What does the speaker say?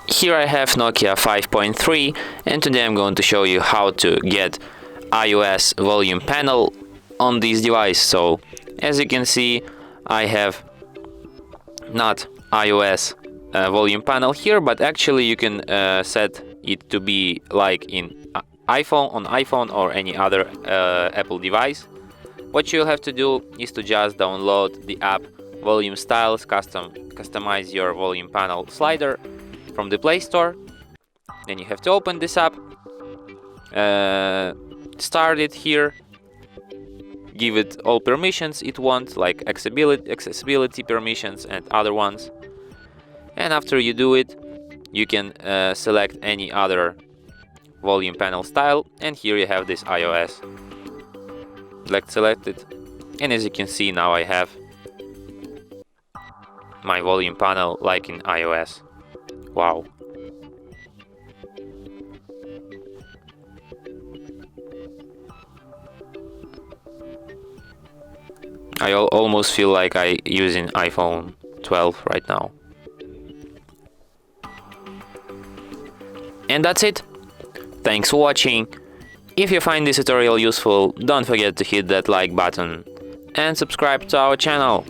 Here I have Nokia 5.3, and today I'm going to show you how to get iOS volume panel on this device. So as you can see, I have not iOS volume panel here, but actually you can set it to be like in iPhone or any other Apple device. What you'll have to do is to just download the app Volume Styles, customize your volume panel slider from the Play Store. Then you have to open this app, start it here, give it all permissions it wants, like accessibility permissions and other ones. And after you do it, you can select any other volume panel style, and here you have this iOS. Select it, and as you can see, now I have my volume panel like in iOS. Wow. I almost feel like I using iPhone 12 right now. And that's it. Thanks for watching. If you find this tutorial useful, don't forget to hit that like button and subscribe to our channel.